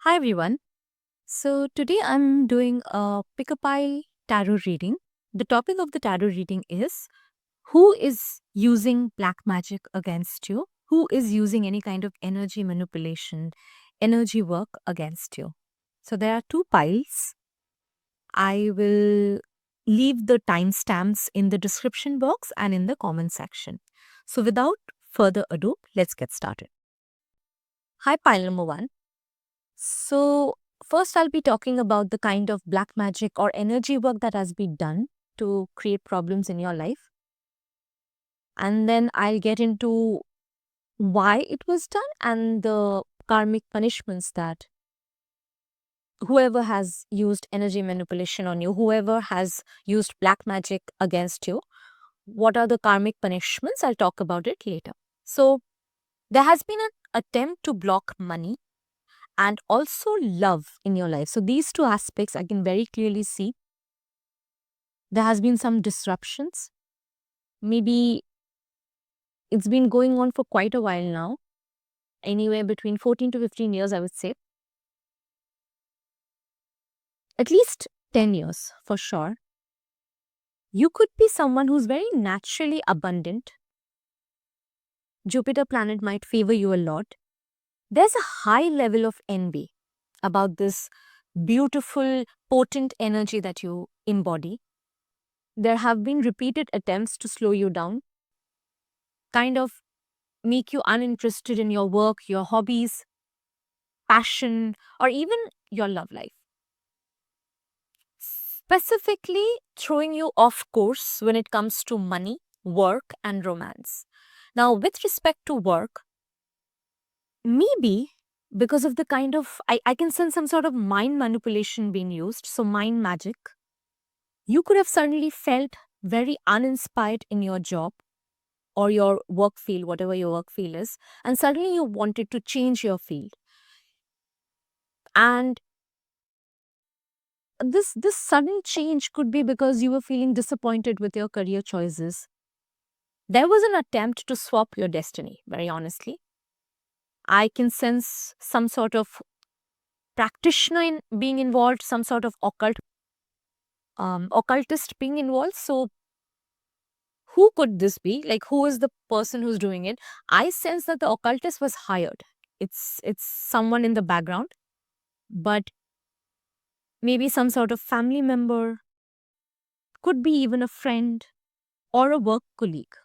Hi everyone. So today I'm doing a pick a pile tarot reading. The topic of the tarot reading is who is using black magic against you? Who is using any kind of energy manipulation, energy work against you? So there are two piles. I will leave the timestamps in the description box and in the comment section. So without further ado, let's get started. Hi, pile number one. So, first, I'll be talking about the kind of black magic or energy work that has been done to create problems in your life. And then I'll get into why it was done and the karmic punishments that whoever has used energy manipulation on you, whoever has used black magic against you, what are the karmic punishments? I'll talk about it later. So, there has been an attempt to block money and also love in your life. So, these two aspects I can very clearly see. There has been some disruptions. Maybe it's been going on for quite a while now, anywhere between 14 to 15 years, I would say. At least 10 years for sure. You could be someone who's very naturally abundant. Jupiter planet might favor you a lot. There's a high level of envy about this beautiful, potent energy that you embody. There have been repeated attempts to slow you down, kind of make you uninterested in your work, your hobbies, passion, or even your love life. Specifically, throwing you off course when it comes to money, work, and romance. Now, with respect to work, maybe because of the kind of, I can sense some sort of mind manipulation being used, so mind magic, you could have suddenly felt very uninspired in your job or your work field, whatever your work field is, and suddenly you wanted to change your field. And this sudden change could be because you were feeling disappointed with your career choices. There was an attempt to swap your destiny, very honestly. I can sense some sort of practitioner being involved, some sort of occultist being involved. So who could this be? Like, who is the person who's doing it? I sense that the occultist was hired. It's someone in the background, but maybe some sort of family member, could be even a friend or a work colleague.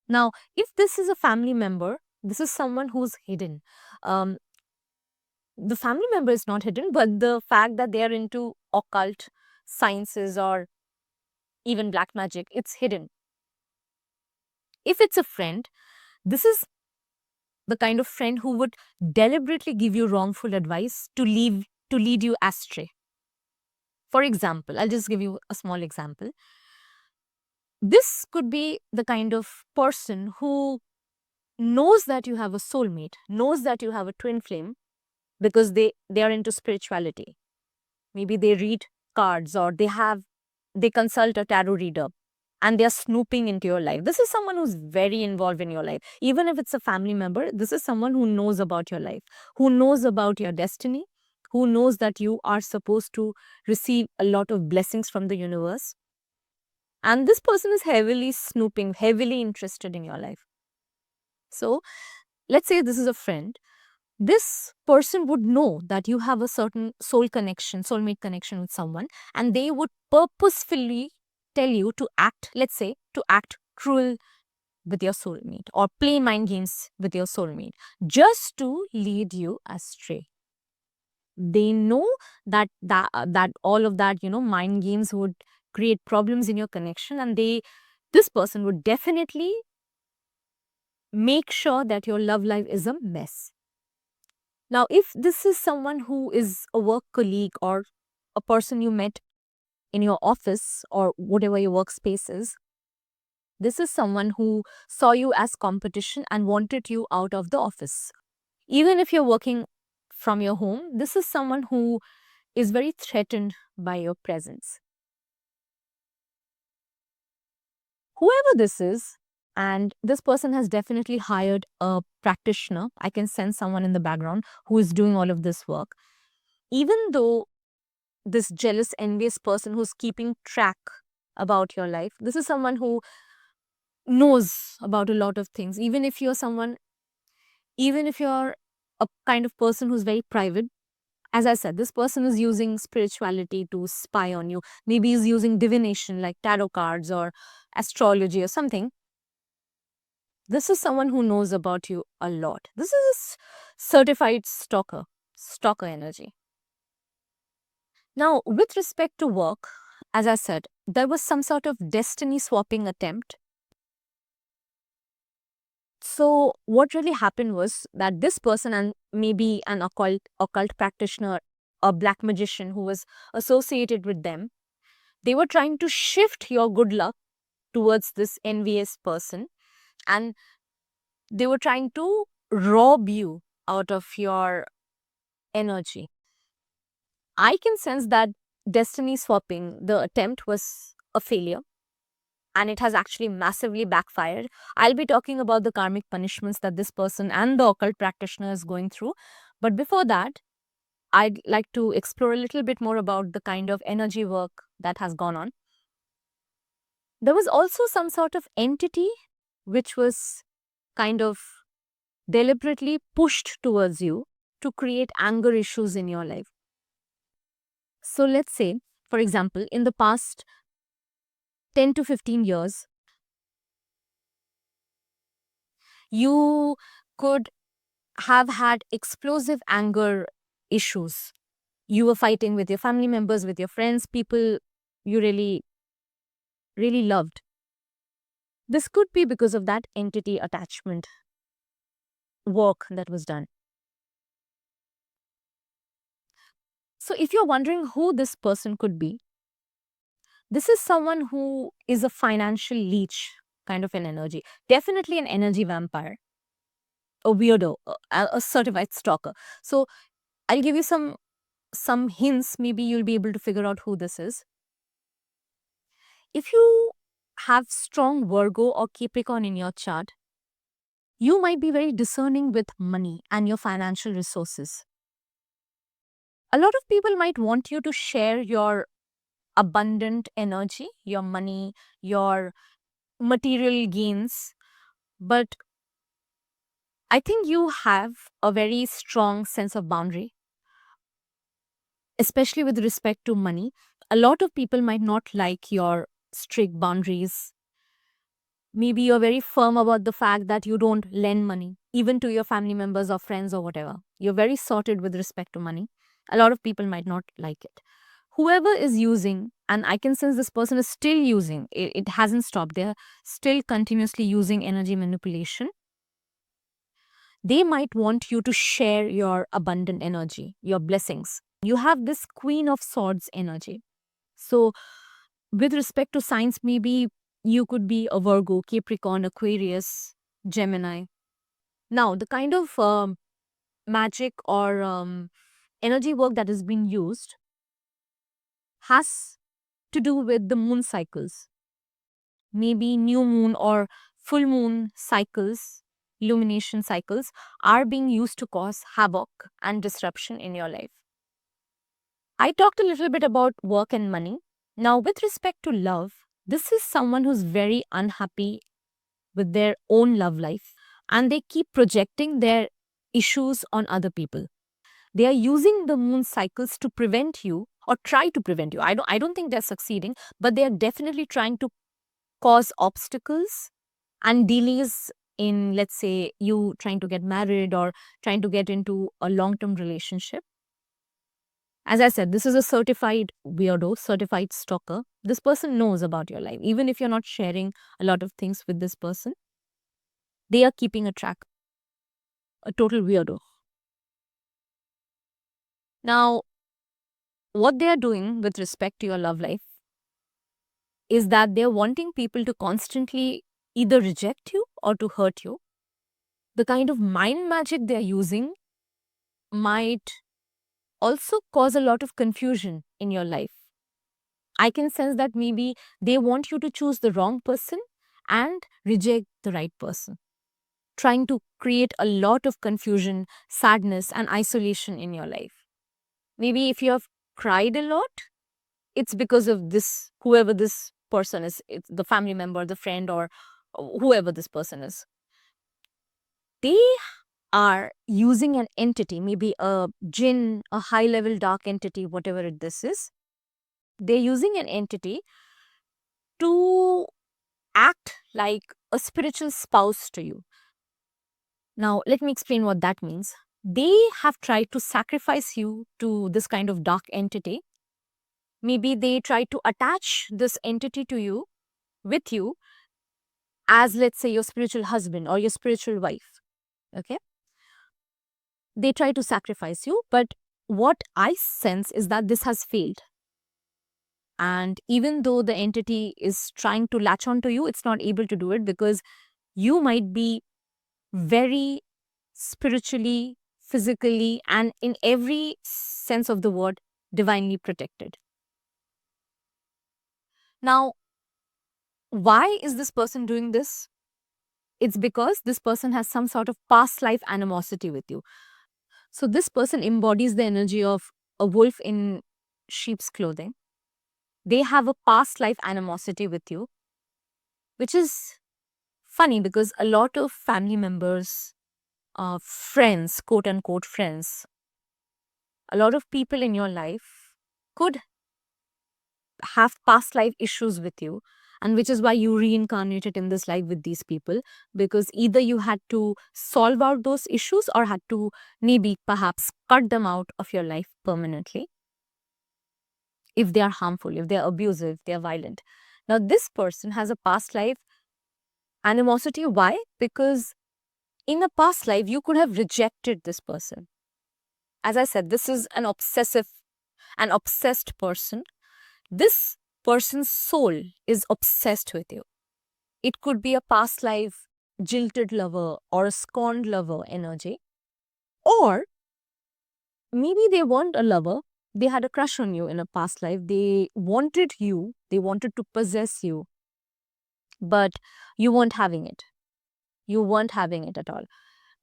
Now, if this is a family member, this is someone who's hidden. Um, the family member is not hidden, but the fact that they are into occult sciences or even black magic, it's hidden. If it's a friend, this is the kind of friend who would deliberately give you wrongful advice to lead you astray. For example, I'll just give you a small example. This could be the kind of person who knows that you have a soulmate, knows that you have a twin flame because they are into spirituality. Maybe they read cards or they consult a tarot reader and they are snooping into your life. This is someone who's very involved in your life. Even if it's a family member, this is someone who knows about your life, who knows about your destiny, who knows that you are supposed to receive a lot of blessings from the universe. And this person is heavily snooping, heavily interested in your life. So, let's say this is a friend. This person would know that you have a certain soulmate connection with someone, and they would purposefully tell you to act, let's say, to act cruel with your soulmate or play mind games with your soulmate just to lead you astray. They know that all of that, mind games would create problems in your connection, and this person would definitely make sure that your love life is a mess. Now, if this is someone who is a work colleague or a person you met in your office or whatever your workspace is, this is someone who saw you as competition and wanted you out of the office. Even if you're working from your home, this is someone who is very threatened by your presence. Whoever this is, and this person has definitely hired a practitioner. I can sense someone in the background who is doing all of this work. Even though this jealous, envious person who's keeping track about your life, this is someone who knows about a lot of things. Even if you're a kind of person who's very private, as I said, this person is using spirituality to spy on you. Maybe he's using divination like tarot cards or astrology or something. This is someone who knows about you a lot. This is a certified stalker energy. Now, with respect to work, as I said, there was some sort of destiny swapping attempt. So, what really happened was that this person, and maybe an occult practitioner, a black magician who was associated with them, they were trying to shift your good luck towards this envious person, and they were trying to rob you out of your energy. I can sense that destiny swapping, the attempt was a failure, and it has actually massively backfired. I'll be talking about the karmic punishments that this person and the occult practitioner is going through. But before that, I'd like to explore a little bit more about the kind of energy work that has gone on. There was also some sort of entity which was kind of deliberately pushed towards you to create anger issues in your life. So let's say, for example, in the past 10 to 15 years, you could have had explosive anger issues. You were fighting with your family members, with your friends, people you really, really loved. This could be because of that entity attachment work that was done. So, if you're wondering who this person could be, this is someone who is a financial leech kind of an energy. Definitely an energy vampire, a weirdo, a certified stalker. So, I'll give you some hints. Maybe you'll be able to figure out who this is. If you have strong Virgo or Capricorn in your chart, you might be very discerning with money and your financial resources. A lot of people might want you to share your abundant energy, your money, your material gains, but I think you have a very strong sense of boundary, especially with respect to money. A lot of people might not like your strict boundaries. Maybe you're very firm about the fact that you don't lend money, even to your family members or friends or whatever. You're very sorted with respect to money. A lot of people might not like it. Whoever is using, and I can sense this person is still using, it hasn't stopped, they're still continuously using energy manipulation. They might want you to share your abundant energy, your blessings. You have this Queen of Swords energy. So, with respect to signs, maybe you could be a Virgo, Capricorn, Aquarius, Gemini. Now, the kind of magic or energy work that has been used has to do with the moon cycles. Maybe new moon or full moon cycles, illumination cycles, are being used to cause havoc and disruption in your life. I talked a little bit about work and money. Now, with respect to love, this is someone who's very unhappy with their own love life, and they keep projecting their issues on other people. They are using the moon cycles to prevent you or try to prevent you. I don't think they're succeeding, but they are definitely trying to cause obstacles and delays in, let's say, you trying to get married or trying to get into a long-term relationship. As I said, this is a certified weirdo, certified stalker. This person knows about your life. Even if you're not sharing a lot of things with this person, they are keeping a track. A total weirdo. Now, what they are doing with respect to your love life is that they're wanting people to constantly either reject you or to hurt you. The kind of mind magic they're using might also cause a lot of confusion in your life. I can sense that maybe they want you to choose the wrong person and reject the right person, trying to create a lot of confusion, sadness, and isolation in your life. Maybe if you have cried a lot, it's because of this, whoever this person is, it's the family member, the friend, or whoever this person is. They are using an entity, maybe a jinn, a high level dark entity, whatever this is. They're using an entity to act like a spiritual spouse to you. Now, let me explain what that means. They have tried to sacrifice you to this kind of dark entity. Maybe they try to attach this entity to you, with you, as, let's say, your spiritual husband or your spiritual wife. Okay? They try to sacrifice you, but what I sense is that this has failed. And even though the entity is trying to latch on to you, it's not able to do it because you might be very spiritually, physically, and in every sense of the word, divinely protected. Now, why is this person doing this? It's because this person has some sort of past life animosity with you. So, this person embodies the energy of a wolf in sheep's clothing. They have a past life animosity with you, which is funny because a lot of family members, friends, quote unquote friends, a lot of people in your life could have past life issues with you, and which is why you reincarnated in this life with these people, because either you had to solve out those issues or had to maybe perhaps cut them out of your life permanently if they are harmful, if they are abusive, if they are violent. Now, this person has a past life animosity. Why? Because in a past life, you could have rejected this person. As I said, this is an obsessed person. This person's soul is obsessed with you. It could be a past life jilted lover or a scorned lover energy. Or maybe they want a lover. They had a crush on you in a past life. They wanted you. They wanted to possess you. But you weren't having it. You weren't having it at all.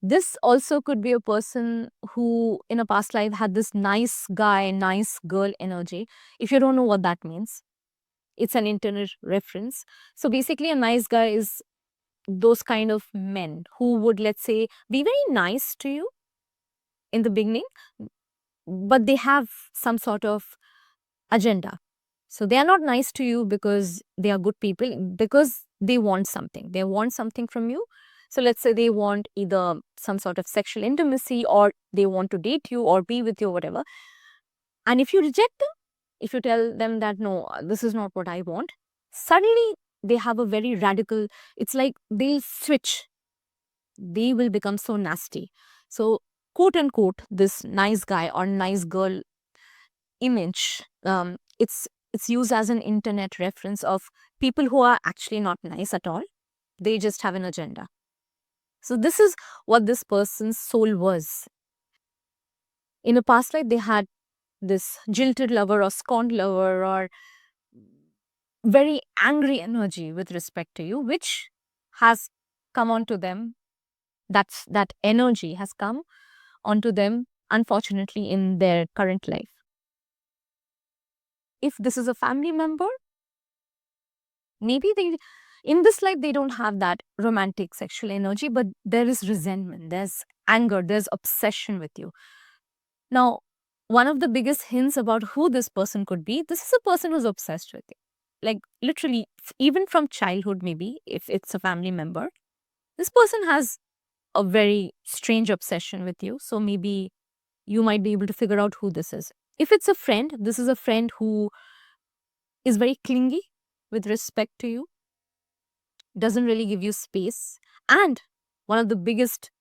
This also could be a person who in a past life had this nice guy, nice girl energy. If you don't know what that means, it's an internet reference. So basically, a nice guy is those kind of men who would, let's say, be very nice to you in the beginning, but they have some sort of agenda. So they are not nice to you because they are good people, because they want something. They want something from you. So let's say they want either some sort of sexual intimacy, or they want to date you or be with you, whatever. And if you reject them, if you tell them that no, this is not what I want, suddenly they have a very radical, it's like they'll switch. They will become so nasty. So, quote unquote, this nice guy or nice girl image, it's used as an internet reference of people who are actually not nice at all. They just have an agenda. So this is what this person's soul was. In a past life, they had this jilted lover or scorned lover or very angry energy with respect to you, which has come onto them. That energy has come onto them, unfortunately, in their current life. If this is a family member, maybe they in this life they don't have that romantic sexual energy, but there is resentment, there's anger, there's obsession with you. Now, one of the biggest hints about who this person could be, this is a person who's obsessed with you, like literally, even from childhood. Maybe if it's a family member, this person has a very strange obsession with you. So maybe you might be able to figure out who this is. If it's a friend, this is a friend who is very clingy with respect to you, doesn't really give you space. And one of the biggest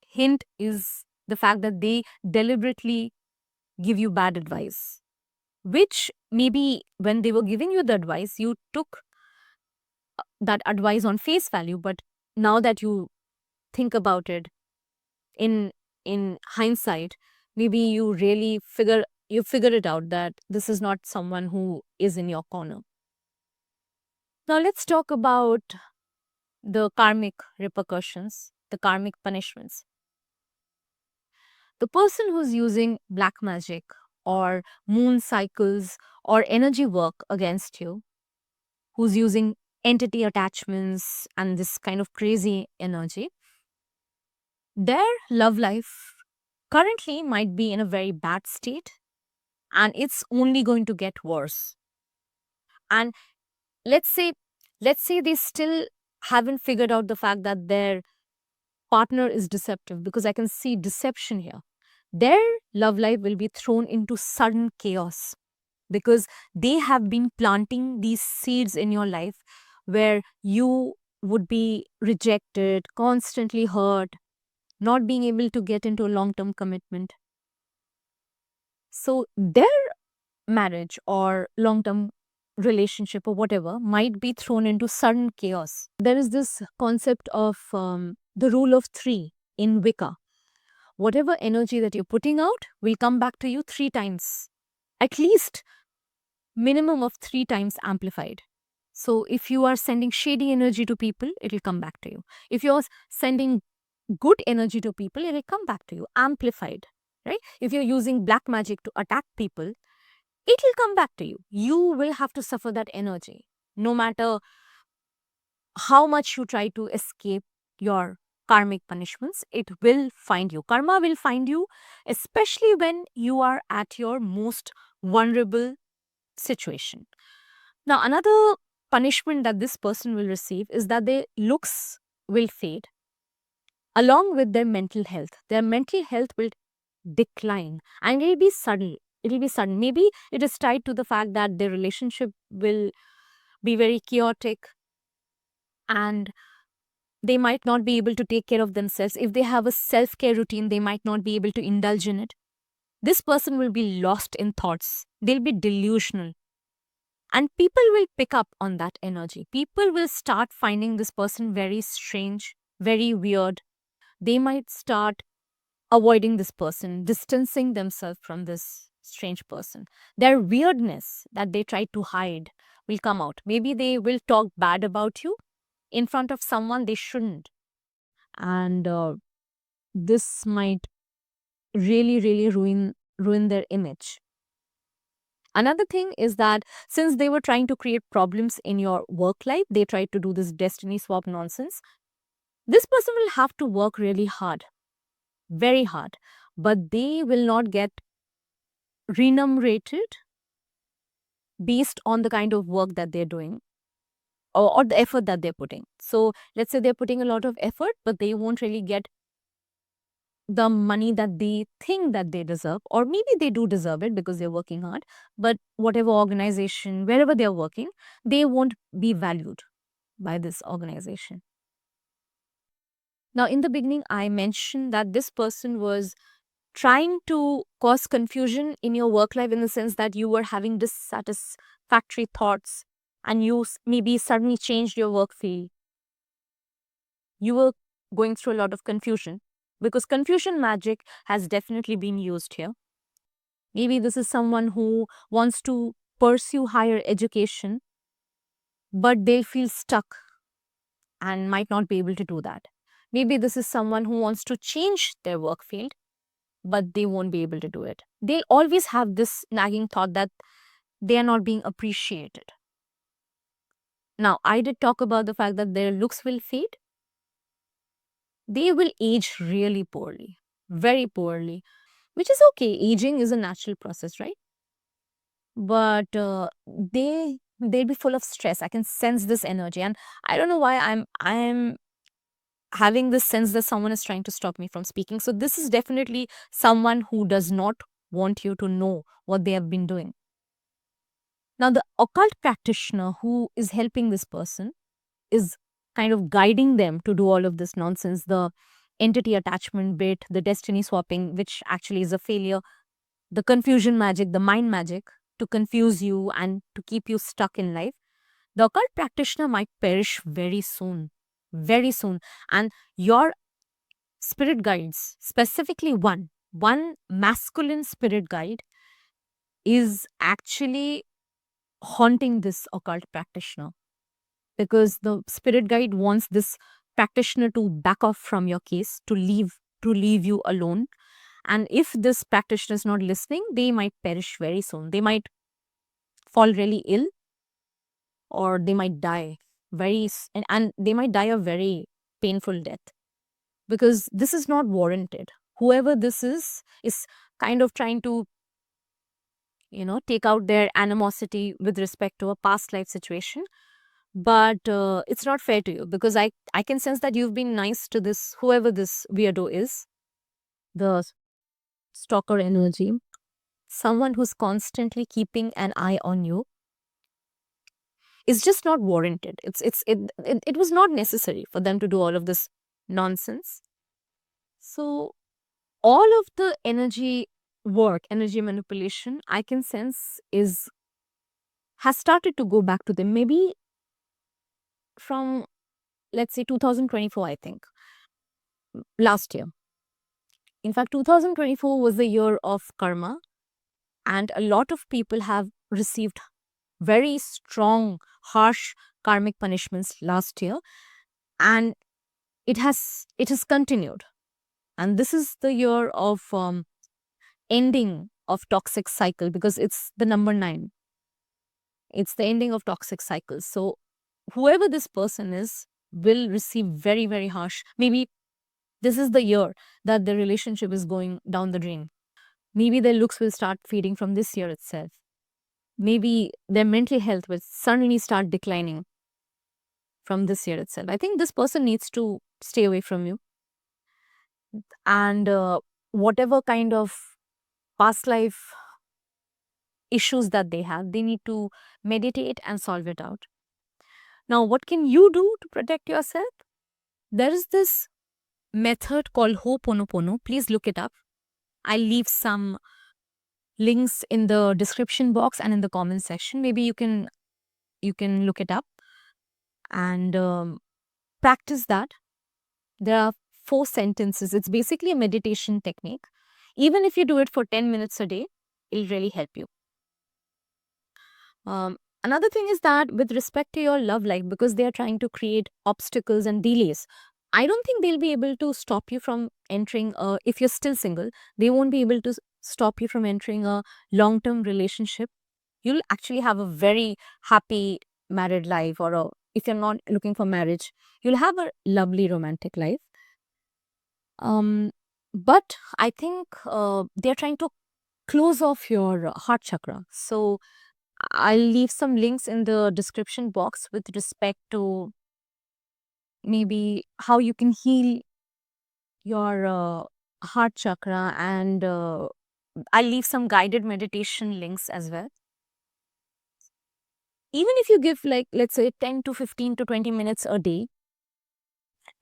hint is the fact that they deliberately give you bad advice, which maybe when they were giving you the advice, you took that advice on face value. But now that you think about it in hindsight, maybe you figure it out that this is not someone who is in your corner. Now let's talk about the karmic repercussions, the karmic punishments. The person who's using black magic or moon cycles or energy work against you, who's using entity attachments and this kind of crazy energy, their love life currently might be in a very bad state, and it's only going to get worse. And let's say they still haven't figured out the fact that their partner is deceptive, because I can see deception here. Their love life will be thrown into sudden chaos because they have been planting these seeds in your life where you would be rejected, constantly hurt, not being able to get into a long term commitment. So their marriage or long term relationship or whatever might be thrown into sudden chaos. There is this concept of the rule of three in Wicca. Whatever energy that you're putting out will come back to you three times, at least minimum of three times amplified. So if you are sending shady energy to people, it will come back to you. If you're sending good energy to people, it will come back to you amplified, right? If you're using black magic to attack people, it will come back to you. You will have to suffer that energy, no matter how much you try to escape your karmic punishments. It will find you. Karma will find you, especially when you are at your most vulnerable situation. Now, another punishment that this person will receive is that their looks will fade along with their mental health. Their mental health will decline, and it'll be sudden. It'll be sudden. Maybe it is tied to the fact that their relationship will be very chaotic, and they might not be able to take care of themselves. If they have a self care routine, they might not be able to indulge in it. This person will be lost in thoughts. They'll be delusional. And people will pick up on that energy. People will start finding this person very strange, very weird. They might start avoiding this person, distancing themselves from this strange person. Their weirdness that they try to hide will come out. Maybe they will talk bad about you in front of someone they shouldn't. And this might really ruin their image. Another thing is that since they were trying to create problems in your work life, they tried to do this destiny swap nonsense. This person will have to work really hard, very hard, but they will not get remunerated based on the kind of work that they're doing, or the effort that they're putting. So let's say they're putting a lot of effort, but they won't really get the money that they think that they deserve, or maybe they do deserve it because they're working hard, but whatever organization, wherever they're working, they won't be valued by this organization. Now, in the beginning, I mentioned that this person was trying to cause confusion in your work life, in the sense that you were having dissatisfactory thoughts and you maybe suddenly changed your work field. You were going through a lot of confusion because confusion magic has definitely been used here. Maybe this is someone who wants to pursue higher education, but they feel stuck and might not be able to do that. Maybe this is someone who wants to change their work field, but they won't be able to do it. They'll always have this nagging thought that they are not being appreciated. Now, I did talk about the fact that their looks will fade. They will age really poorly, very poorly, which is okay. Aging is a natural process, right? But they'll be full of stress. I can sense this energy, and I don't know why I'm having this sense that someone is trying to stop me from speaking. So this is definitely someone who does not want you to know what they have been doing. Now, the occult practitioner who is helping this person is kind of guiding them to do all of this nonsense, the entity attachment bit, the destiny swapping, which actually is a failure, the confusion magic, the mind magic to confuse you and to keep you stuck in life. The occult practitioner might perish very soon, very soon. And your spirit guides, specifically one masculine spirit guide, is actually haunting this occult practitioner, because the spirit guide wants this practitioner to back off from your case, to leave you alone, And if this practitioner is not listening, they might perish very soon. They might fall really ill, or they might die and they might die a very painful death, because this is not warranted. Whoever this is kind of trying to, take out their animosity with respect to a past life situation. But it's not fair to you, because I can sense that you've been nice to this, whoever this weirdo is, the stalker energy, someone who's constantly keeping an eye on you, is just not warranted. It was not necessary for them to do all of this nonsense. So all of the energy work, energy manipulation, I can sense is has started to go back to them. Maybe from, let's say, 2024, I think, last year. In fact, 2024 was the year of karma, and a lot of people have received very strong, harsh karmic punishments last year, and it has continued. And this is the year of ending of toxic cycle, because it's the number 9. It's the ending of toxic cycles. So whoever this person is will receive very, very harsh. Maybe this is the year that the relationship is going down the drain. Maybe their looks will start fading from this year itself. Maybe their mental health will suddenly start declining from this year itself. I think this person needs to stay away from you. And whatever kind of past life issues that they have, they need to meditate and solve it out. Now, what can you do to protect yourself? There is this method called Ho'oponopono. Please look it up. I'll leave some links in the description box and in the comment section. Maybe you can look it up and practice that. There are 4 sentences. It's basically a meditation technique. Even if you do it for 10 minutes a day, it'll really help you. Another thing is that with respect to your love life, because they are trying to create obstacles and delays, I don't think they'll be able to stop you from entering if you're still single, they won't be able to stop you from entering a long-term relationship. You'll actually have a very happy married life, or if you're not looking for marriage, you'll have a lovely romantic life. But I think they're trying to close off your heart chakra. So I'll leave some links in the description box with respect to maybe how you can heal your heart chakra, and I'll leave some guided meditation links as well. Even if you give, like, let's say 10 to 15 to 20 minutes a day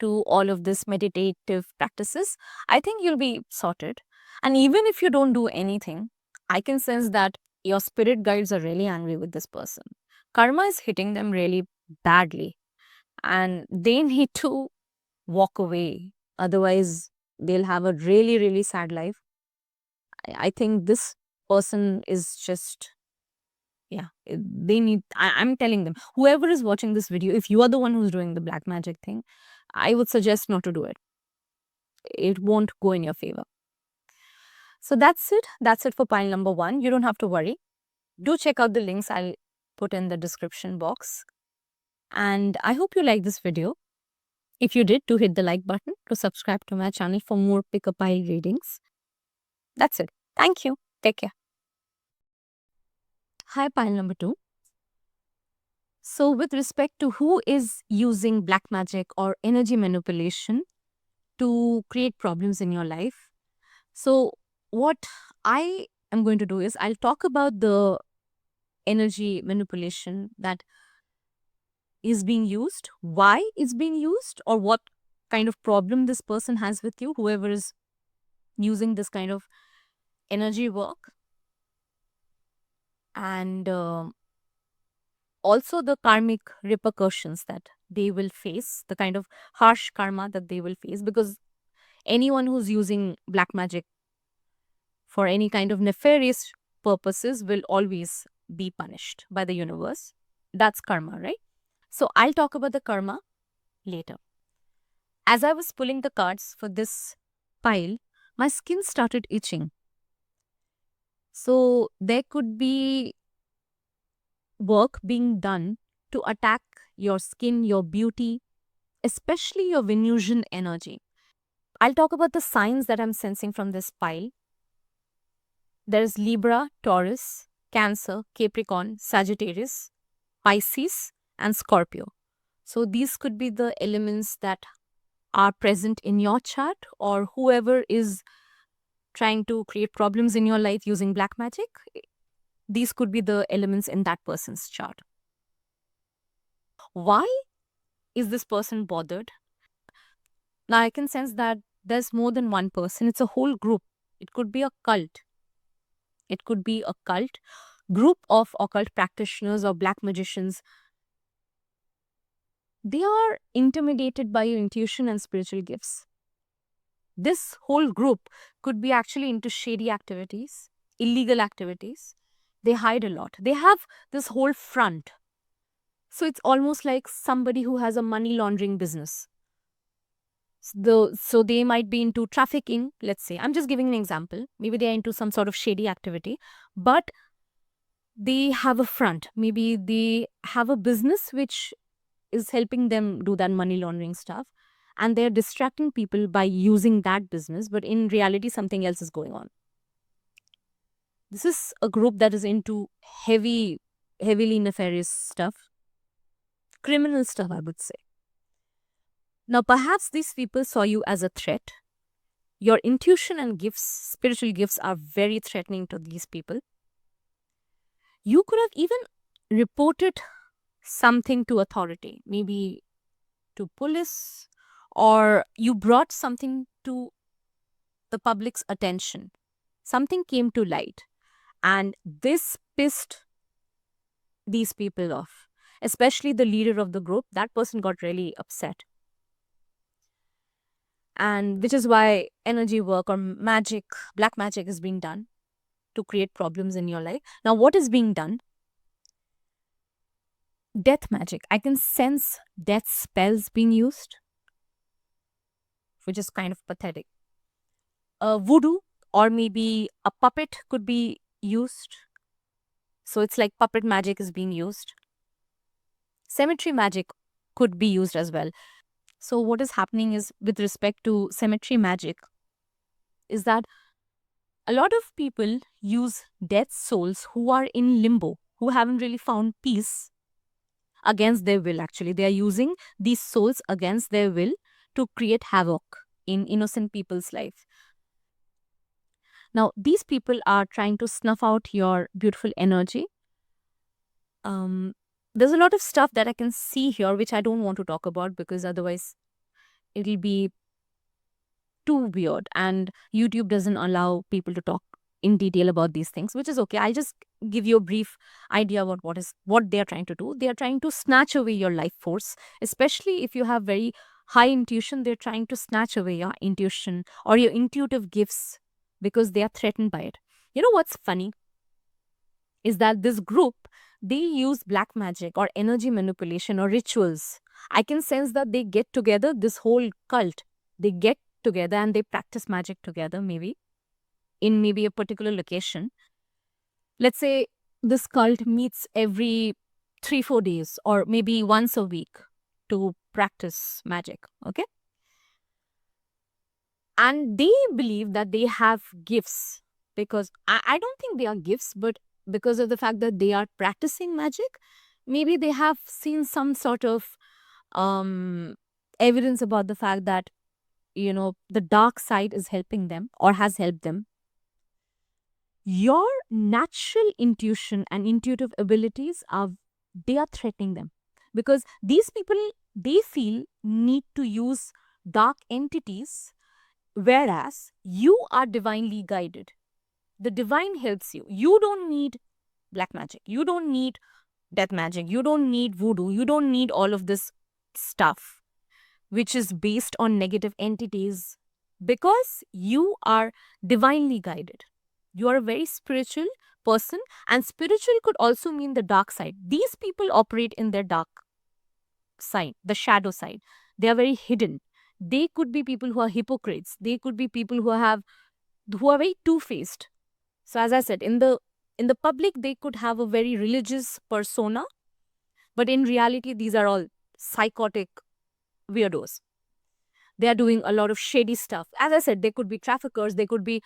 to all of this meditative practices, I think you'll be sorted. And even if you don't do anything, I can sense that your spirit guides are really angry with this person. Karma is hitting them really badly, and they need to walk away. Otherwise, they'll have a really, really sad life. I think this person is just, they need, I'm telling them, whoever is watching this video, if you are the one who's doing the black magic thing, I would suggest not to do it. It won't go in your favor. So that's it. That's it for pile number 1. You don't have to worry. Do check out the links I'll put in the description box. And I hope you like this video. If you did, do hit the like button, to subscribe to my channel for more pick-up pile readings. That's it. Thank you. Take care. Hi, pile number 2. So with respect to who is using black magic or energy manipulation to create problems in your life, so what I am going to do is I'll talk about the energy manipulation that is being used, why it's being used, or what kind of problem this person has with you, whoever is using this kind of energy work, and also the karmic repercussions that they will face, the kind of harsh karma that they will face, because anyone who's using black magic for any kind of nefarious purposes will always be punished by the universe. That's karma, right? So I'll talk about the karma later. As I was pulling the cards for this pile, my skin started itching. So there could be work being done to attack your skin, your beauty, especially your Venusian energy. I'll talk about the signs that I'm sensing from this pile. There's Libra, Taurus, Cancer, Capricorn, Sagittarius, Pisces, and Scorpio. So these could be the elements that are present in your chart, or whoever is trying to create problems in your life using black magic. These could be the elements in that person's chart. Why is this person bothered? Now I can sense that there's more than one person, it's a whole group. It could be a cult. It could be a cult group of occult practitioners or black magicians. They are intimidated by your intuition and spiritual gifts. This whole group could be actually into shady activities, illegal activities. They hide a lot. They have this whole front. So it's almost like somebody who has a money laundering business. So they might be into trafficking, let's say. I'm just giving an example. Maybe they're into some sort of shady activity, but they have a front. Maybe they have a business which is helping them do that money laundering stuff. And they're distracting people by using that business, but in reality, something else is going on. This is a group that is into heavily nefarious stuff, criminal stuff, I would say. Now, perhaps these people saw you as a threat. Your intuition and gifts, spiritual gifts, are very threatening to these people. You could have even reported something to authority, maybe to police, or you brought something to the public's attention. Something came to light, and this pissed these people off, especially the leader of the group. That person got really upset. And which is why energy work or magic, black magic, is being done to create problems in your life. Now, what is being done? Death magic. I can sense death spells being used, which is kind of pathetic. Voodoo or maybe a puppet could be used. So it's like puppet magic is being used. Cemetery magic could be used as well. So what is happening is, with respect to cemetery magic, is that a lot of people use dead souls who are in limbo, who haven't really found peace, against their will. Actually, they are using these souls against their will to create havoc in innocent people's life. Now, these people are trying to snuff out your beautiful energy. There's a lot of stuff that I can see here which I don't want to talk about, because otherwise it'll be too weird, and YouTube doesn't allow people to talk in detail about these things, which is okay. I'll just give you a brief idea about what they're trying to do. They're trying to snatch away your life force, especially if you have very high intuition. They're trying to snatch away your intuition or your intuitive gifts because they are threatened by it. You know what's funny is that this group, they use black magic or energy manipulation or rituals. I can sense that they get together, this whole cult, they get together and they practice magic together, maybe in maybe a particular location. Let's say this cult meets every 3-4 days or maybe once a week to practice magic. Okay. And they believe that they have gifts, because I don't think they are gifts, but because of the fact that they are practicing magic, maybe they have seen some sort of evidence about the fact that, the dark side is helping them or has helped them. Your natural intuition and intuitive abilities they are threatening them, because these people, they feel need to use dark entities, whereas you are divinely guided. The divine helps you. You don't need black magic. You don't need death magic. You don't need voodoo. You don't need all of this stuff which is based on negative entities, because you are divinely guided. You are a very spiritual person, and spiritual could also mean the dark side. These people operate in their dark side, the shadow side. They are very hidden. They could be people who are hypocrites. They could be people who have who are very two-faced. So as I said, in the public, they could have a very religious persona, but in reality, these are all psychotic weirdos. They are doing a lot of shady stuff. As I said, they could be traffickers, they could be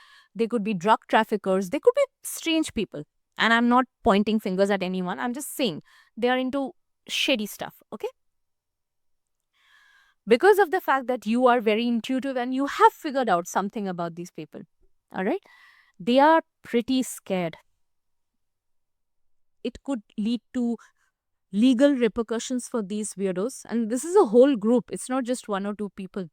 drug traffickers, they could be strange people. And I'm not pointing fingers at anyone. I'm just saying they are into shady stuff, okay? Because of the fact that you are very intuitive and you have figured out something about these people, all right? They are pretty scared. It could lead to legal repercussions for these weirdos. And this is a whole group, it's not just one or two people.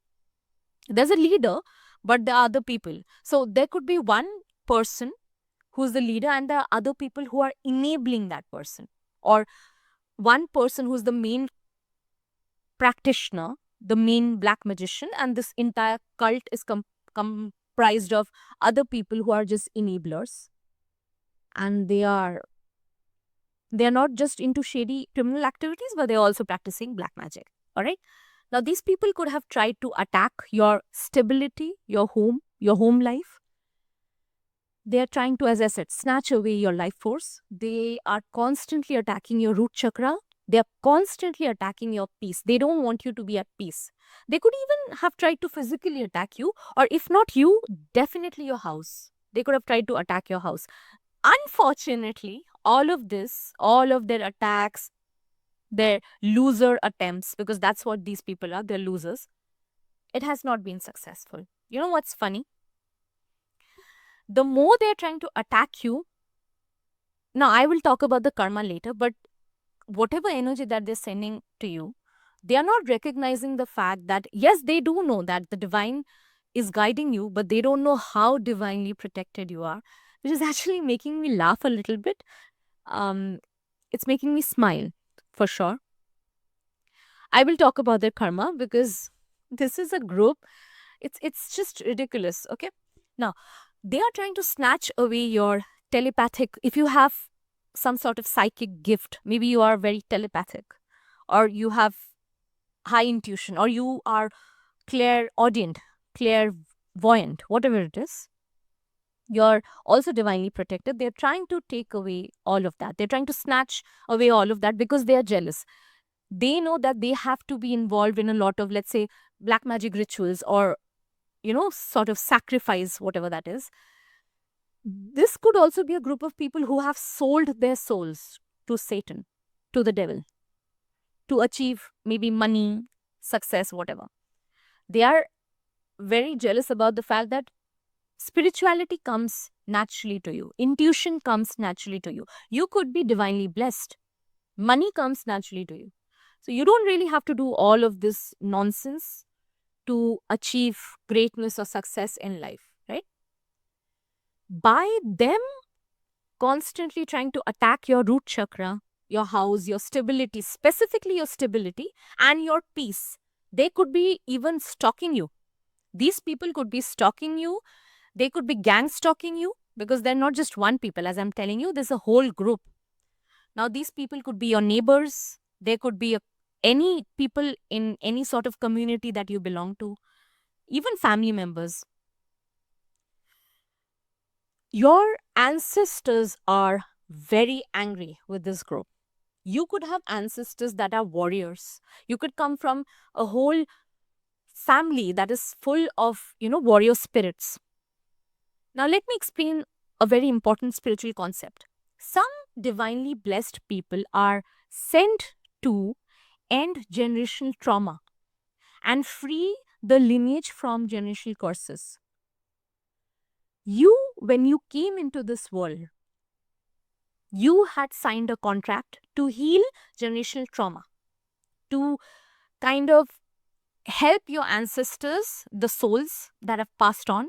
There's a leader, but there are other people. So there could be one person who's the leader, and there are other people who are enabling that person, or one person who's the main practitioner, the main black magician, and this entire cult is comprised of other people who are just enablers. And they are not just into shady criminal activities, but they're also practicing black magic. All right. Now, these people could have tried to attack your stability, your home life. They are trying to, as I said, snatch away your life force. They are constantly attacking your root chakra. They are constantly attacking your peace. They don't want you to be at peace. They could even have tried to physically attack you, or if not you, definitely your house. They could have tried to attack your house. Unfortunately, all of this, all of their attacks, their loser attempts, because that's what these people are, they're losers, it has not been successful. You know what's funny? The more they're trying to attack you, now I will talk about the karma later, but whatever energy that they're sending to you, they are not recognizing the fact that, yes, they do know that the divine is guiding you, but they don't know how divinely protected you are, which is actually making me laugh a little bit. It's making me smile for sure. I will talk about their karma because this is a group. It's just ridiculous. Okay. Now, they are trying to snatch away your telepathic. If you have some sort of psychic gift, maybe you are very telepathic, or you have high intuition, or you are clairaudient, clairvoyant, whatever it is, you're also divinely protected. They're trying to take away all of that. They're trying to snatch away all of that because they are jealous. They know that they have to be involved in a lot of, let's say, black magic rituals, or sort of sacrifice, whatever that is. This could also be a group of people who have sold their souls to Satan, to the devil, to achieve maybe money, success, whatever. They are very jealous about the fact that spirituality comes naturally to you, intuition comes naturally to you. You could be divinely blessed, money comes naturally to you. So you don't really have to do all of this nonsense to achieve greatness or success in life, right? By them constantly trying to attack your root chakra, your house, your stability, specifically your stability and your peace, they could be even stalking you. These people could be stalking you. They could be gang stalking you, because they're not just one people. As I'm telling you, there's a whole group. Now, these people could be your neighbors. They could be any people in any sort of community that you belong to, even family members. Your ancestors are very angry with this group. You could have ancestors that are warriors. You could come from a whole family that is full of, warrior spirits. Now, let me explain a very important spiritual concept. Some divinely blessed people are sent to end generational trauma and free the lineage from generational curses. You, when you came into this world, you had signed a contract to heal generational trauma, to kind of help your ancestors, the souls that have passed on.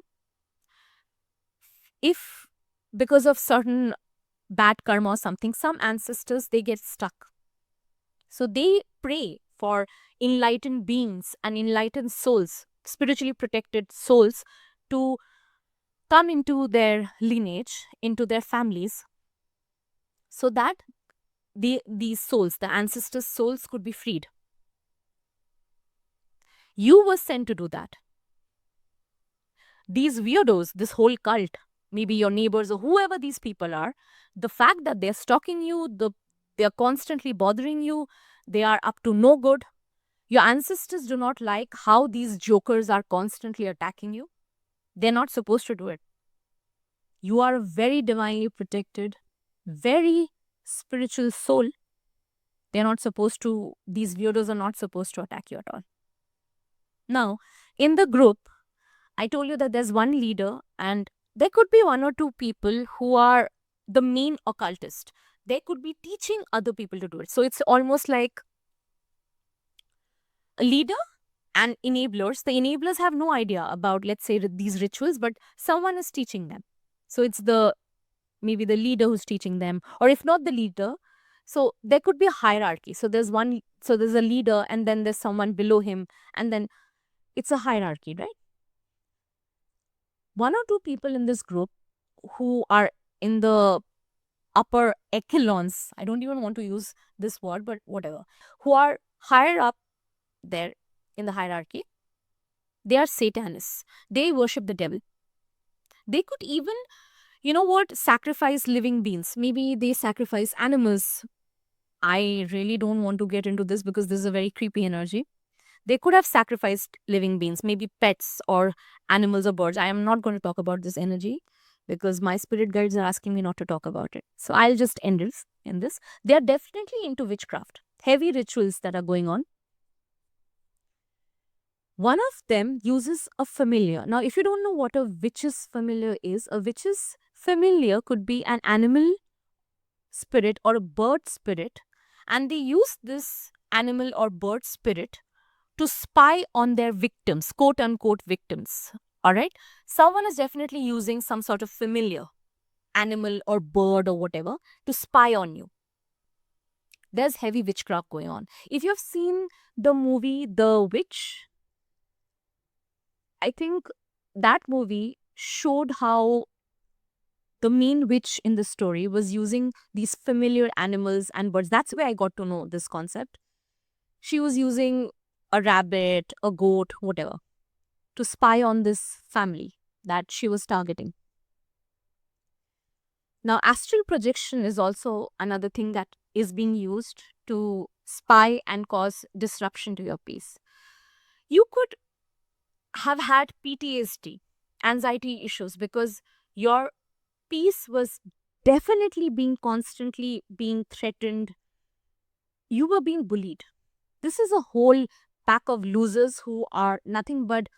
If because of certain bad karma or something, some ancestors, they get stuck. So they pray for enlightened beings and enlightened souls, spiritually protected souls, to come into their lineage, into their families, so that these souls, the ancestors' souls, could be freed. You were sent to do that. these weirdos, this whole cult, maybe your neighbors or whoever these people are, the fact that they're stalking you, they're constantly bothering you, they are up to no good. Your ancestors do not like how these jokers are constantly attacking you. They're not supposed to do it. You are a very divinely protected, very spiritual soul. They're not supposed to, these weirdos are not supposed to attack you at all. Now, in the group, I told you that there's one leader, and there could be one or two people who are the main occultist. They could be teaching other people to do it. So it's almost like a leader and enablers. The enablers have no idea about, let's say, these rituals, but someone is teaching them. So it's maybe the leader who's teaching them, or if not the leader, so there could be a hierarchy. So there's a leader, and then there's someone below him, and then it's a hierarchy, right? One or two people in this group who are in the upper echelons, I don't even want to use this word, but whatever, who are higher up there in the hierarchy, they are Satanists. They worship the devil. They could even, sacrifice living beings. Maybe they sacrifice animals. I really don't want to get into this because this is a very creepy energy. They could have sacrificed living beings, maybe pets or animals or birds. I am not going to talk about this energy because my spirit guides are asking me not to talk about it. So I'll just end this in this. They are definitely into witchcraft, heavy rituals that are going on. One of them uses a familiar. Now, if you don't know what a witch's familiar is, a witch's familiar could be an animal spirit or a bird spirit, and they use this animal or bird spirit to spy on their victims, quote unquote victims. All right. Someone is definitely using some sort of familiar animal or bird or whatever to spy on you. There's heavy witchcraft going on. If you've seen the movie The Witch, I think that movie showed how the main witch in the story was using these familiar animals and birds. That's where I got to know this concept. She was using a rabbit, a goat, whatever, to spy on this family that she was targeting. Now, astral projection is also another thing that is being used to spy and cause disruption to your peace. You could have had PTSD, anxiety issues, because your peace was definitely constantly being threatened. You were being bullied. This is a whole pack of losers who are nothing but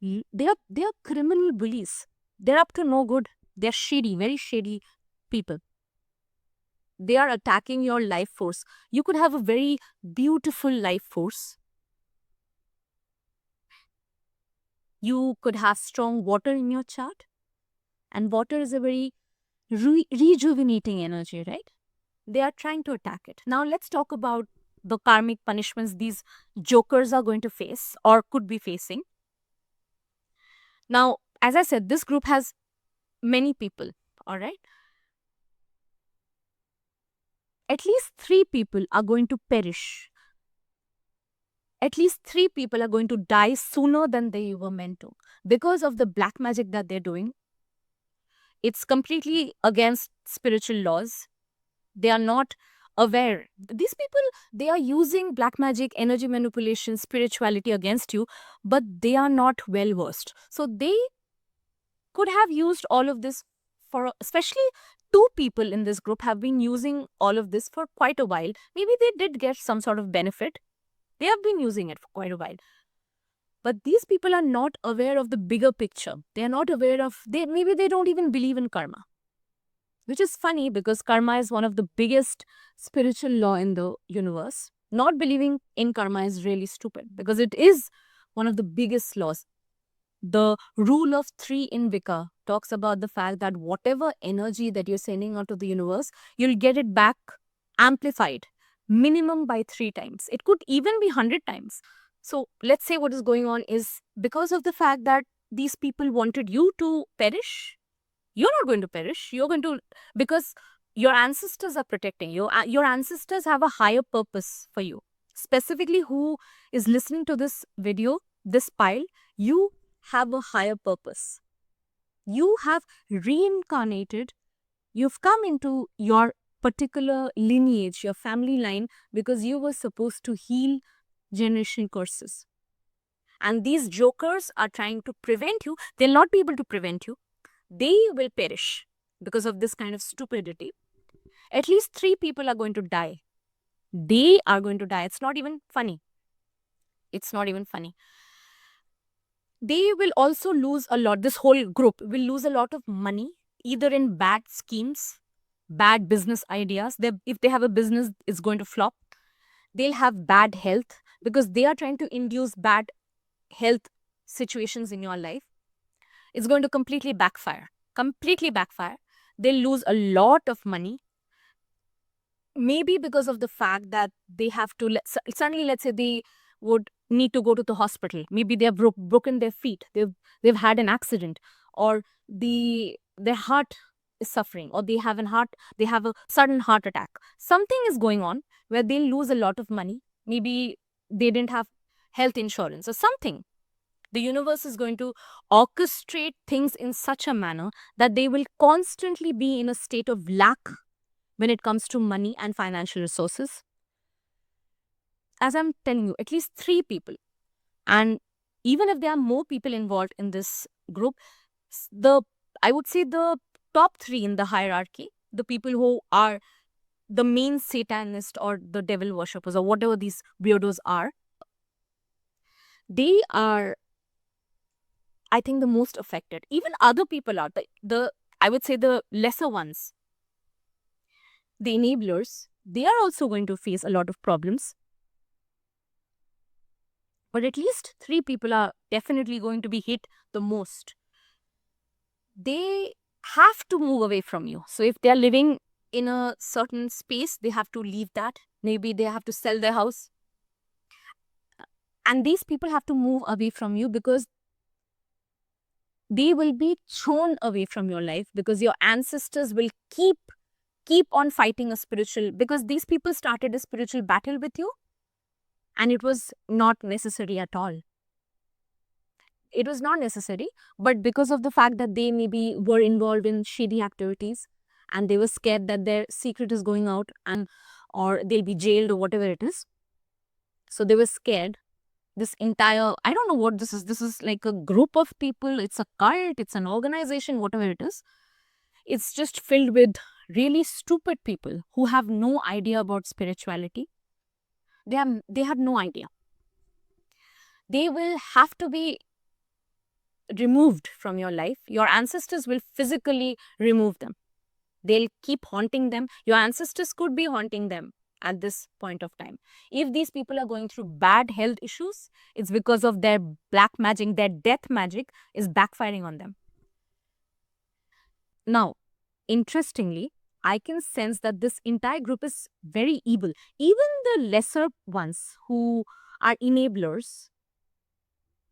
they are criminal bullies. They're up to no good. They're shady, very shady people. They are attacking your life force. You could have a very beautiful life force. You could have strong water in your chart. And water is a very rejuvenating energy, right? They are trying to attack it. Now let's talk about the karmic punishments these jokers are going to face or could be facing. Now, as I said, this group has many people, all right? At least 3 people are going to perish. At least 3 people are going to die sooner than they were meant to because of the black magic that they're doing. It's completely against spiritual laws. They are not aware. These people, they are using black magic, energy manipulation, spirituality against you, but they are not well versed. So they could have used all of this for, especially 2 people in this group have been using all of this for quite a while. Maybe they did get some sort of benefit. They have been using it for quite a while. But these people are not aware of the bigger picture. They are not aware of, maybe they don't even believe in karma. Which is funny because karma is one of the biggest spiritual law in the universe. Not believing in karma is really stupid because it is one of the biggest laws. The rule of 3 in Wicca talks about the fact that whatever energy that you're sending out to the universe, you'll get it back amplified, minimum by 3 times. It could even be 100 times. So let's say what is going on is because of the fact that these people wanted you to perish, you're not going to perish. You're going to, because your ancestors are protecting you. Your ancestors have a higher purpose for you. Specifically, who is listening to this video, this pile, you have a higher purpose. You have reincarnated, you've come into your particular lineage, your family line, because you were supposed to heal generation curses. And these jokers are trying to prevent you. They'll not be able to prevent you. They will perish because of this kind of stupidity. At least 3 people are going to die. They are going to die. It's not even funny. It's not even funny. They will also lose a lot. This whole group will lose a lot of money, either in bad schemes, bad business ideas. If they have a business, it's going to flop. They'll have bad health because they are trying to induce bad health situations in your life. It's going to completely backfire. Completely backfire. They'll lose a lot of money. Maybe because of the fact that they have to suddenly, let's say they would need to go to the hospital. Maybe they have broken their feet. They've had an accident, or their heart is suffering, or they have a sudden heart attack. Something is going on where they'll lose a lot of money. Maybe they didn't have health insurance or something. The universe is going to orchestrate things in such a manner that they will constantly be in a state of lack when it comes to money and financial resources. As I'm telling you, at least 3 people. And even if there are more people involved in this group, I would say the top 3 in the hierarchy, the people who are the main satanist or the devil worshippers or whatever these weirdos are, they are, I think, the most affected. Even other people are the I would say the lesser ones, the enablers. They are also going to face a lot of problems. But at least 3 people are definitely going to be hit the most. They have to move away from you. So if they are living in a certain space, they have to leave that. Maybe they have to sell their house. And these people have to move away from you because they will be thrown away from your life, because your ancestors will keep on fighting a spiritual, because these people started a spiritual battle with you, and it was not necessary at all. It was not necessary, but because of the fact that they maybe were involved in shady activities and they were scared that their secret is going out, and or they'll be jailed or whatever it is. So they were scared. This entire, I don't know what this is. This is like a group of people. It's a cult. It's an organization, whatever it is. It's just filled with really stupid people who have no idea about spirituality. They have no idea. They will have to be removed from your life. Your ancestors will physically remove them. They'll keep haunting them. Your ancestors could be haunting them at this point of time. If these people are going through bad health issues, it's because of their black magic, their death magic is backfiring on them. Now, interestingly, I can sense that this entire group is very evil. Even the lesser ones who are enablers,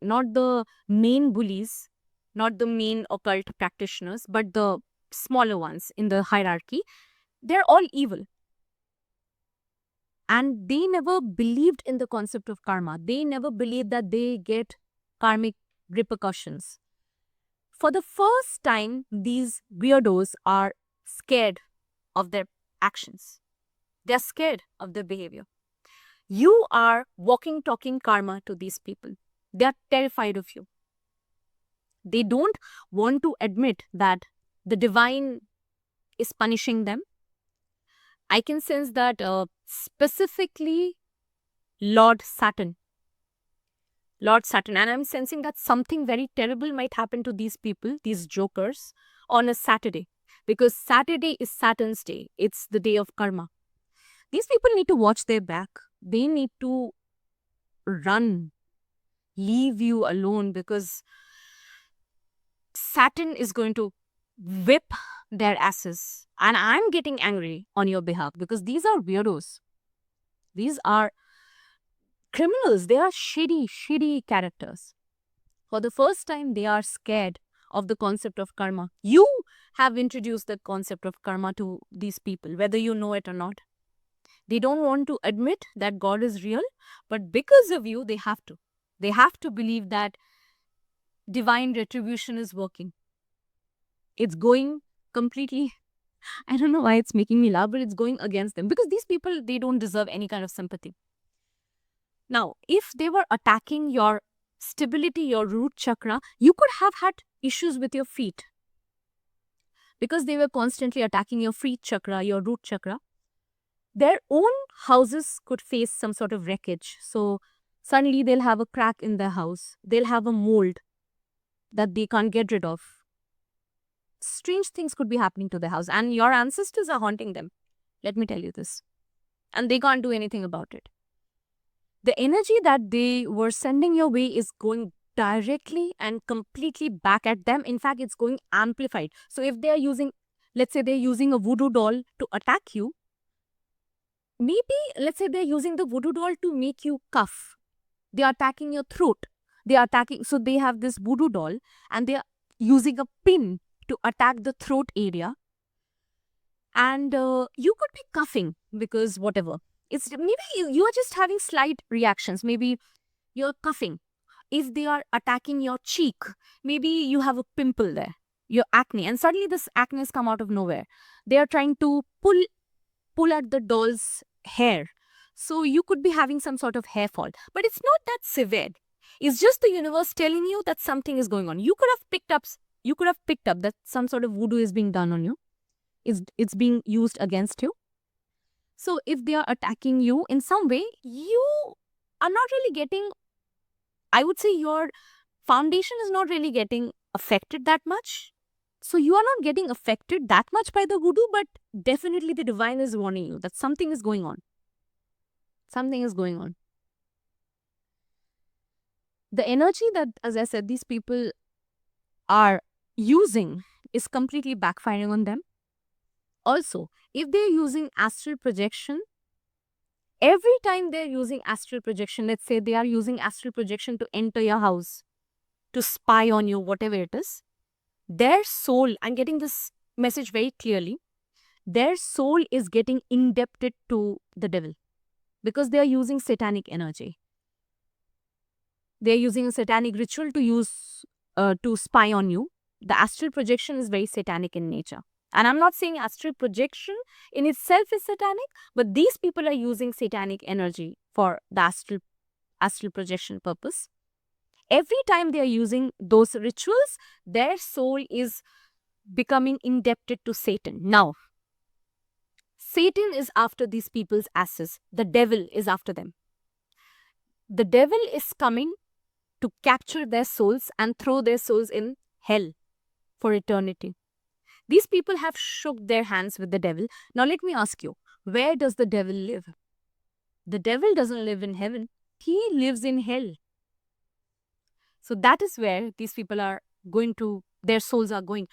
not the main bullies, not the main occult practitioners, but the smaller ones in the hierarchy, they're all evil. And they never believed in the concept of karma. They never believed that they get karmic repercussions. For the first time, these weirdos are scared of their actions. They're scared of their behavior. You are walking, talking karma to these people. They are terrified of you. They don't want to admit that the divine is punishing them. I can sense that specifically Lord Saturn, and I'm sensing that something very terrible might happen to these people, these jokers, on a Saturday, because Saturday is Saturn's day. It's the day of karma. These people need to watch their back. They need to run, leave you alone, because Saturn is going to whip their asses. And I'm getting angry on your behalf because these are weirdos. These are criminals. They are shitty characters. For the first time, they are scared of the concept of karma. You have introduced the concept of karma to these people, whether you know it or not. They don't want to admit that God is real, but because of you, they have to. They have to believe that divine retribution is working. It's going completely, I don't know why it's making me laugh, but it's going against them because these people, they don't deserve any kind of sympathy. Now, if they were attacking your stability, your root chakra, you could have had issues with your feet because they were constantly attacking your feet chakra, your root chakra. Their own houses could face some sort of wreckage. So suddenly they'll have a crack in their house, they'll have a mold that they can't get rid of. Strange things could be happening to their house, and your ancestors are haunting them. Let me tell you this. And they can't do anything about it. The energy that they were sending your way is going directly and completely back at them. In fact, it's going amplified. So if they're using, let's say they're using a voodoo doll to attack you, maybe let's say they're using the voodoo doll to make you cough. They are attacking your throat. They are attacking, so they have this voodoo doll and they are using a pin to attack the throat area. And you could be coughing because whatever. It's maybe you are just having slight reactions. Maybe you're coughing. If they are attacking your cheek, maybe you have a pimple there, your acne, and suddenly this acne has come out of nowhere. They are trying to pull at the doll's hair. So you could be having some sort of hair fall. But it's not that severe. It's just the universe telling you that something is going on. You could have picked up that some sort of voodoo is being done on you. It's being used against you. So if they are attacking you in some way, you are not really getting, I would say your foundation is not really getting affected that much. So you are not getting affected that much by the voodoo, but definitely the divine is warning you that something is going on. Something is going on. The energy that, as I said, these people are using is completely backfiring on them. Also, if they're using astral projection, every time they're using astral projection, let's say they are using astral projection to enter your house, to spy on you, whatever it is, their soul, I'm getting this message very clearly, their soul is getting indebted to the devil because they are using satanic energy. They're using a satanic ritual to spy on you. The astral projection is very satanic in nature. And I'm not saying astral projection in itself is satanic, but these people are using satanic energy for the astral projection purpose. Every time they are using those rituals, their soul is becoming indebted to Satan. Now, Satan is after these people's asses. The devil is after them. The devil is coming to capture their souls and throw their souls in hell for eternity. These people have shook their hands with the devil. Now let me ask you, where does the devil live? The devil doesn't live in heaven. He lives in hell. So that is where these people are going to, their souls are going.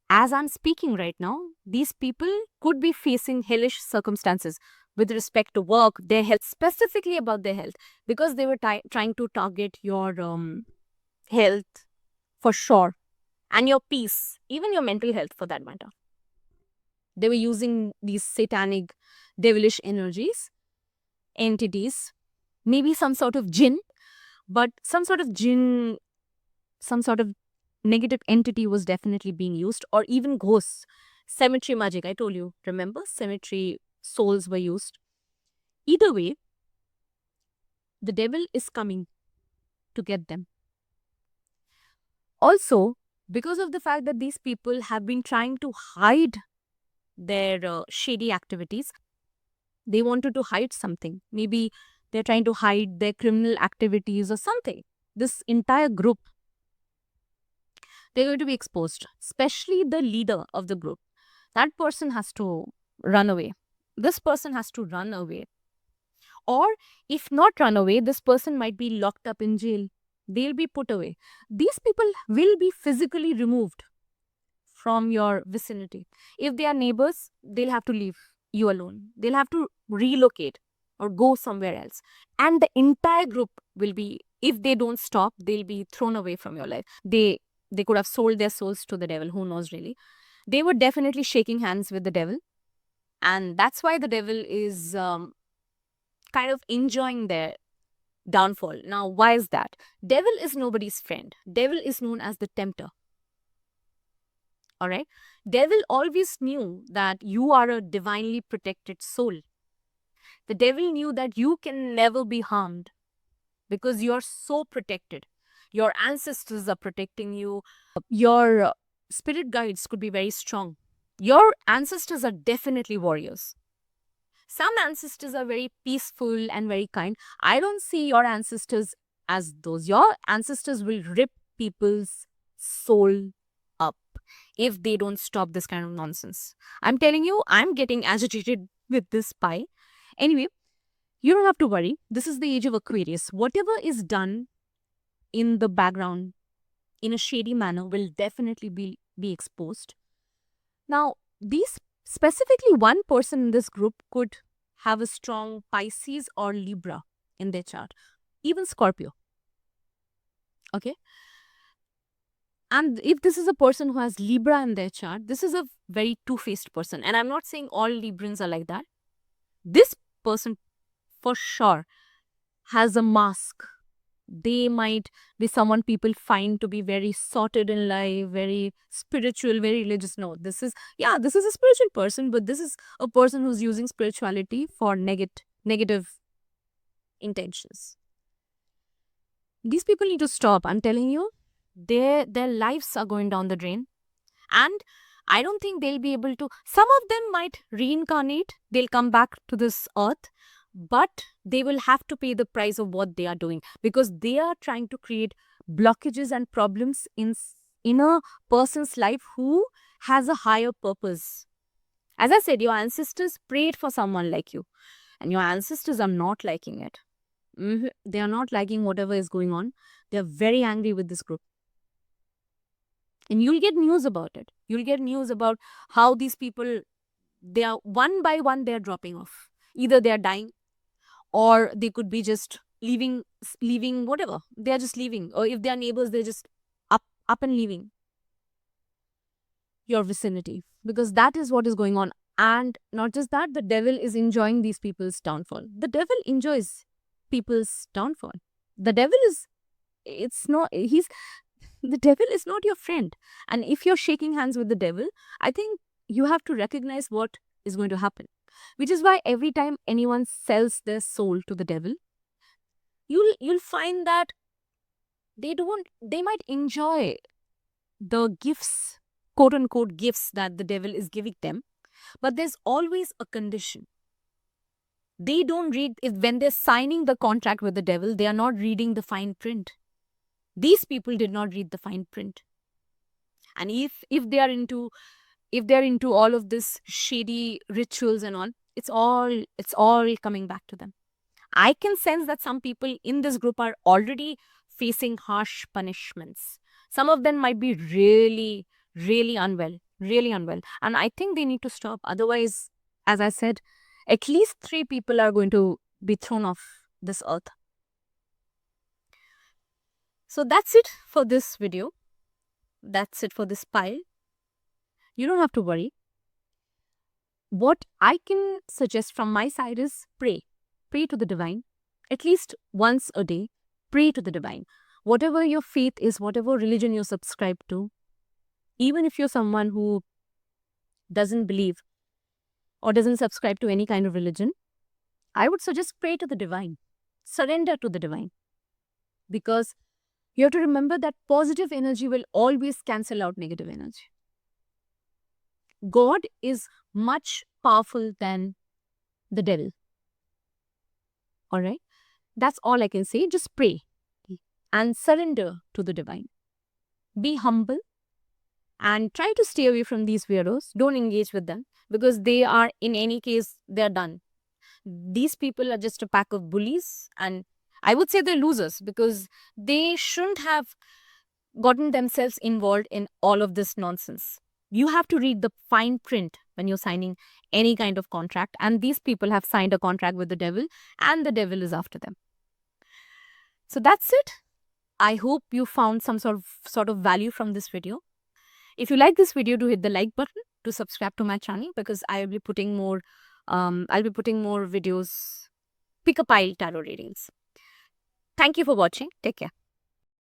As I'm speaking right now, these people could be facing hellish circumstances with respect to work, their health, specifically about their health, because they were trying to target your health for sure, and your peace, even your mental health for that matter. They were using these satanic, devilish energies, entities, maybe some sort of jinn, but some sort of jinn, some sort of negative entity was definitely being used, or even ghosts. Cemetery magic, I told you, remember? Cemetery souls were used. Either way, the devil is coming to get them. Also, because of the fact that these people have been trying to hide their shady activities, they wanted to hide something. Maybe they're trying to hide their criminal activities or something. This entire group, they're going to be exposed, especially the leader of the group. That person has to run away. This person has to run away. Or if not run away, this person might be locked up in jail. They'll be put away. These people will be physically removed from your vicinity. If they are neighbors, they'll have to leave you alone. They'll have to relocate or go somewhere else. And the entire group will be, if they don't stop, they'll be thrown away from your life. They could have sold their souls to the devil. Who knows really? They were definitely shaking hands with the devil. And that's why the devil is kind of enjoying their downfall. Now, why is that? Devil is nobody's friend. Devil is known as the tempter. All right. Devil always knew that you are a divinely protected soul. The devil knew that you can never be harmed because you're so protected. Your ancestors are protecting you. Your spirit guides could be very strong. Your ancestors are definitely warriors. Some ancestors are very peaceful and very kind. I don't see your ancestors as those. Your ancestors will rip people's soul up if they don't stop this kind of nonsense. I'm telling you, I'm getting agitated with this pie. Anyway, you don't have to worry. This is the age of Aquarius. Whatever is done in the background in a shady manner will definitely be exposed. Now, these specifically one person in this group could have a strong Pisces or Libra in their chart, even Scorpio. Okay. And if this is a person who has Libra in their chart, this is a very two-faced person. And I'm not saying all Librans are like that. This person for sure has a mask. They might be someone people find to be very sorted in life, very spiritual, very religious. No, this is a spiritual person, but this is a person who's using spirituality for negative intentions. These people need to stop. I'm telling you, their lives are going down the drain. And I don't think they'll be able to. Some of them might reincarnate, they'll come back to this earth, but they will have to pay the price of what they are doing because they are trying to create blockages and problems in a person's life who has a higher purpose. As I said, your ancestors prayed for someone like you, and your ancestors are not liking it. They are not liking whatever is going on. They are very angry with this group. And you'll get news about it. You'll get news about how these people, they are one by one, they are dropping off. Either they are dying or they could be just leaving whatever. They are just leaving. Or if they are neighbors, they're just up and leaving your vicinity. Because that is what is going on. And not just that, the devil is enjoying these people's downfall. The devil enjoys people's downfall. The devil is, the devil is not your friend. And if you're shaking hands with the devil, I think you have to recognize what is going to happen. Which is why every time anyone sells their soul to the devil, you'll find that they might enjoy the gifts, quote unquote gifts that the devil is giving them, but there's always a condition. They don't read, when they're signing the contract with the devil, they are not reading the fine print. These people did not read the fine print. And if they are into all of this shady rituals and all, it's all coming back to them. I can sense that some people in this group are already facing harsh punishments. Some of them might be really, really unwell. And I think they need to stop. Otherwise, as I said, at least 3 people are going to be thrown off this earth. So that's it for this video. That's it for this pile. You don't have to worry. What I can suggest from my side is pray. Pray to the divine. At least once a day, pray to the divine. Whatever your faith is, whatever religion you subscribe to, even if you're someone who doesn't believe or doesn't subscribe to any kind of religion, I would suggest pray to the divine. Surrender to the divine. Because you have to remember that positive energy will always cancel out negative energy. God is much powerful than the devil. All right? That's all I can say. Just pray and surrender to the divine. Be humble and try to stay away from these weirdos. Don't engage with them because they are, in any case, they're done. These people are just a pack of bullies, and I would say they're losers because they shouldn't have gotten themselves involved in all of this nonsense. You have to read the fine print when you're signing any kind of contract, and these people have signed a contract with the devil, and the devil is after them. So that's it. I hope you found some sort of value from this video. If you like this video, do hit the like button, to subscribe to my channel, because I will be putting more videos, pick a pile tarot readings. Thank you for watching. Take care.